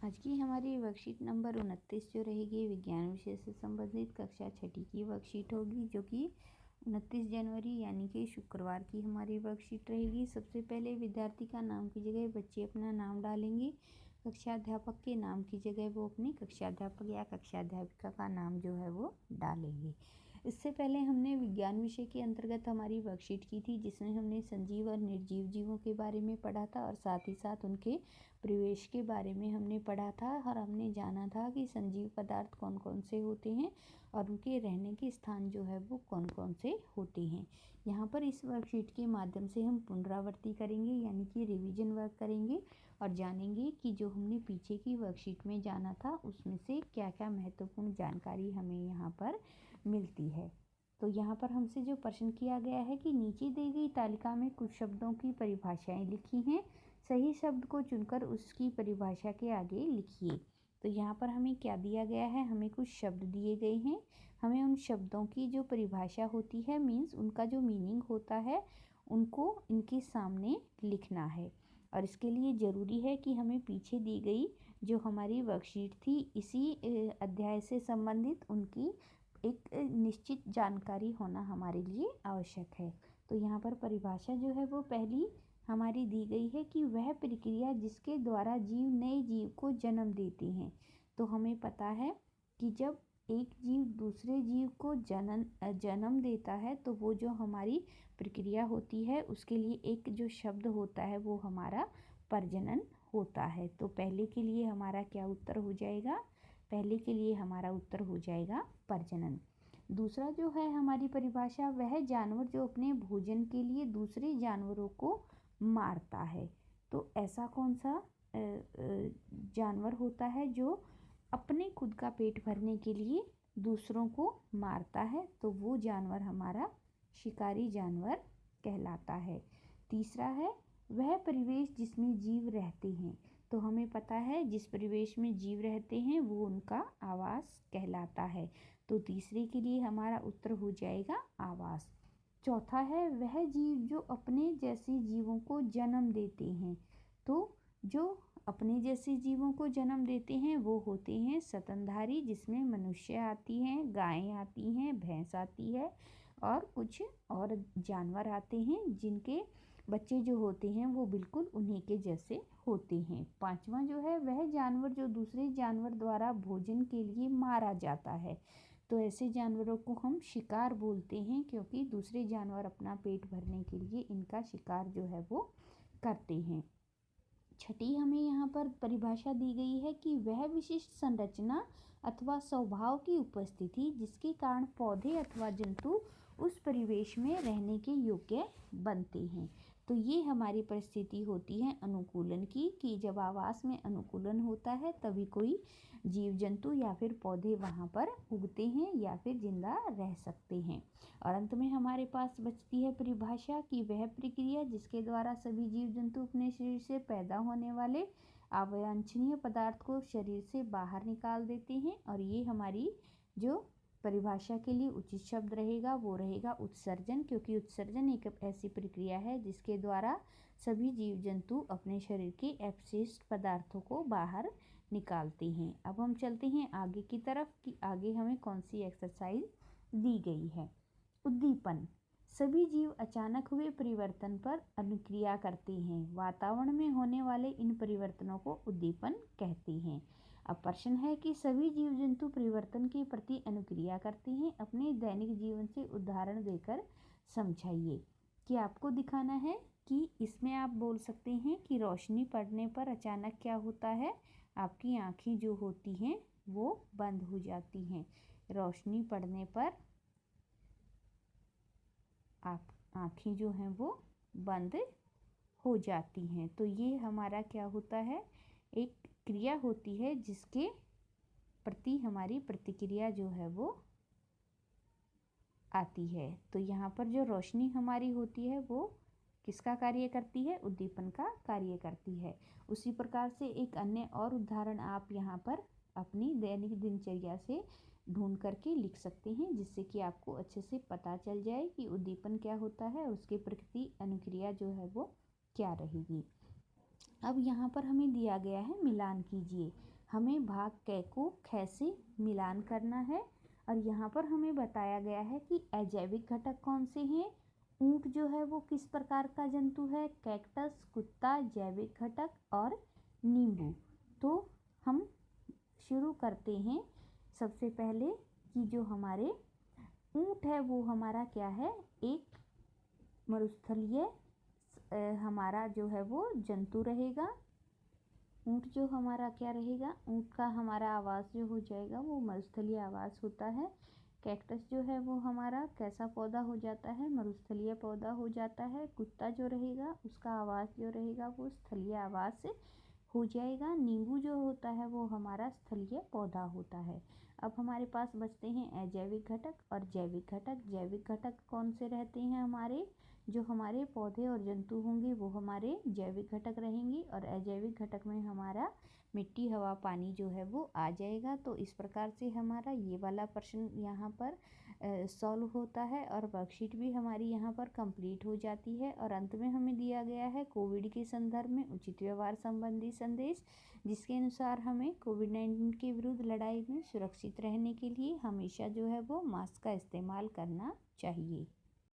आज की हमारी वर्कशीट नंबर 29 जो रहेगी विज्ञान विषय से संबंधित कक्षा छठी की वर्कशीट होगी, जो कि 29 जनवरी यानी कि शुक्रवार की हमारी वर्कशीट रहेगी। सबसे पहले विद्यार्थी का नाम की जगह बच्चे अपना नाम डालेंगे। कक्षाध्यापक के नाम की जगह वो अपनी कक्षाध्यापक या कक्षाध्यापिका का नाम जो है वो डालेंगे। इससे पहले हमने विज्ञान विषय के अंतर्गत हमारी वर्कशीट की थी, जिसमें हमने सजीव और निर्जीव जीवों के बारे में पढ़ा था और साथ ही साथ उनके परिवेश के बारे में हमने पढ़ा था। और हमने जाना था कि सजीव पदार्थ कौन कौन से होते हैं और उनके रहने के स्थान जो है वो कौन कौन से होते हैं। यहाँ पर इस वर्कशीट के माध्यम से हम पुनरावृत्ति करेंगे, यानी कि रिवीजन वर्क करेंगे और जानेंगे कि जो हमने पीछे की वर्कशीट में जाना था उसमें से क्या क्या महत्वपूर्ण जानकारी हमें यहाँ पर मिलती है। तो यहाँ पर हमसे जो प्रश्न किया गया है कि नीचे दी गई तालिका में कुछ शब्दों की परिभाषाएं लिखी हैं, सही शब्द को चुनकर उसकी परिभाषा के आगे लिखिए। तो यहाँ पर हमें क्या दिया गया है, हमें कुछ शब्द दिए गए हैं, हमें उन शब्दों की जो परिभाषा होती है, मीन्स उनका जो मीनिंग होता है, उनको इनके सामने लिखना है। और इसके लिए ज़रूरी है कि हमें पीछे दी गई जो हमारी वर्कशीट थी इसी अध्याय से संबंधित उनकी एक निश्चित जानकारी होना हमारे लिए आवश्यक है। तो यहाँ पर परिभाषा जो है वो पहली हमारी दी गई है कि वह प्रक्रिया जिसके द्वारा जीव नए जीव को जन्म देते हैं। तो हमें पता है कि जब एक जीव दूसरे जीव को जन्म देता है तो वो जो हमारी प्रक्रिया होती है उसके लिए एक जो शब्द होता है वो हमारा प्रजनन होता है। तो पहले के लिए हमारा क्या उत्तर हो जाएगा, पहले के लिए हमारा उत्तर हो जाएगा प्रजनन। दूसरा जो है हमारी परिभाषा, वह जानवर जो अपने भोजन के लिए दूसरे जानवरों को मारता है। तो ऐसा कौन सा जानवर होता है जो अपने खुद का पेट भरने के लिए दूसरों को मारता है? तो वो जानवर हमारा शिकारी जानवर कहलाता है। तीसरा है वह परिवेश जिसमें जीव रहते हैं। तो हमें पता है जिस परिवेश में जीव रहते हैं वो उनका आवास कहलाता है। तो तीसरे के लिए हमारा उत्तर हो जाएगा आवास। चौथा है वह जीव जो अपने जैसे जीवों को जन्म देते हैं। तो जो अपने जैसे जीवों को जन्म देते हैं वो होते हैं स्तनधारी, जिसमें मनुष्य आती हैं, गायें आती हैं, भैंस आती है और कुछ और जानवर आते हैं जिनके बच्चे जो होते हैं वो बिल्कुल उन्हीं के जैसे होते हैं। पांचवा जो है वह जानवर जो दूसरे जानवर द्वारा भोजन के लिए मारा जाता है। तो ऐसे जानवरों को हम शिकार बोलते हैं, क्योंकि दूसरे जानवर अपना पेट भरने के लिए इनका शिकार जो है वो करते हैं। छठी हमें यहाँ पर परिभाषा दी गई है कि वह विशिष्ट संरचना अथवा स्वभाव की उपस्थिति जिसके कारण पौधे अथवा जंतु उस परिवेश में रहने के योग्य बनते हैं। तो ये हमारी परिस्थिति होती है अनुकूलन की, कि जब आवास में अनुकूलन होता है तभी कोई जीव जंतु या फिर पौधे वहाँ पर उगते हैं या फिर जिंदा रह सकते हैं। और अंत में हमारे पास बचती है परिभाषा कि वह प्रक्रिया जिसके द्वारा सभी जीव जंतु अपने शरीर से पैदा होने वाले अवांछनीय पदार्थ को शरीर से बाहर निकाल देते हैं। और ये हमारी जो परिभाषा के लिए उचित शब्द रहेगा वो रहेगा उत्सर्जन, क्योंकि उत्सर्जन एक ऐसी प्रक्रिया है जिसके द्वारा सभी जीव जंतु अपने शरीर के अपशिष्ट पदार्थों को बाहर निकालते हैं। अब हम चलते हैं आगे की तरफ कि आगे हमें कौन सी एक्सरसाइज दी गई है। उद्दीपन, सभी जीव अचानक हुए परिवर्तन पर अनुक्रिया करते हैं। वातावरण में होने वाले इन परिवर्तनों को उद्दीपन कहते हैं। अब प्रश्न है कि सभी जीव जंतु परिवर्तन के प्रति अनुक्रिया करते हैं। अपने दैनिक जीवन से उदाहरण देकर समझाइए। कि आपको दिखाना है कि इसमें आप बोल सकते हैं कि रोशनी पड़ने पर अचानक क्या होता है, आपकी आँखें जो होती हैं वो बंद हो जाती हैं। रोशनी पड़ने पर आप आँखें जो हैं वो बंद हो जाती हैं। तो ये हमारा क्या होता है, एक क्रिया होती है जिसके प्रति हमारी प्रतिक्रिया जो है वो आती है। तो यहाँ पर जो रोशनी हमारी होती है वो किसका कार्य करती है, उद्दीपन का कार्य करती है। उसी प्रकार से एक अन्य और उदाहरण आप यहाँ पर अपनी दैनिक दिनचर्या से ढूंढ करके लिख सकते हैं, जिससे कि आपको अच्छे से पता चल जाए कि उद्दीपन क्या होता है, उसके प्रति अनुक्रिया जो है वो क्या रहेगी। अब यहाँ पर हमें दिया गया है मिलान कीजिए। हमें भाग क को ख से मिलान करना है। और यहाँ पर हमें बताया गया है कि अजैविक घटक कौन से हैं। ऊंट जो है वो किस प्रकार का जंतु है, कैक्टस, कुत्ता, जैविक घटक और नींबू। तो हम शुरू करते हैं सबसे पहले कि जो हमारे ऊंट है वो हमारा क्या है, एक मरुस्थलीय हमारा जो है वो जंतु रहेगा। ऊंट जो हमारा क्या रहेगा, ऊंट का हमारा आवास जो हो जाएगा वो मरुस्थलीय आवास होता है। कैक्टस जो है वो हमारा कैसा पौधा हो जाता है, मरुस्थलीय पौधा हो जाता है। कुत्ता जो रहेगा उसका आवास जो रहेगा वो स्थलीय आवास हो जाएगा। नींबू जो होता है वो हमारा स्थलीय पौधा होता है। अब हमारे पास बचते हैं अजैविक घटक और जैविक घटक। जैविक घटक कौन से रहते हैं, हमारे जो हमारे पौधे और जंतु होंगे वो हमारे जैविक घटक रहेंगे, और अजैविक घटक में हमारा मिट्टी, हवा, पानी जो है वो आ जाएगा। तो इस प्रकार से हमारा ये वाला प्रश्न यहाँ पर सॉल्व होता है और वर्कशीट भी हमारी यहाँ पर कंप्लीट हो जाती है। और अंत में हमें दिया गया है कोविड के संदर्भ में उचित व्यवहार संबंधी संदेश, जिसके अनुसार हमें कोविड-19 के विरुद्ध लड़ाई में सुरक्षित रहने के लिए हमेशा जो है वो मास्क का इस्तेमाल करना चाहिए।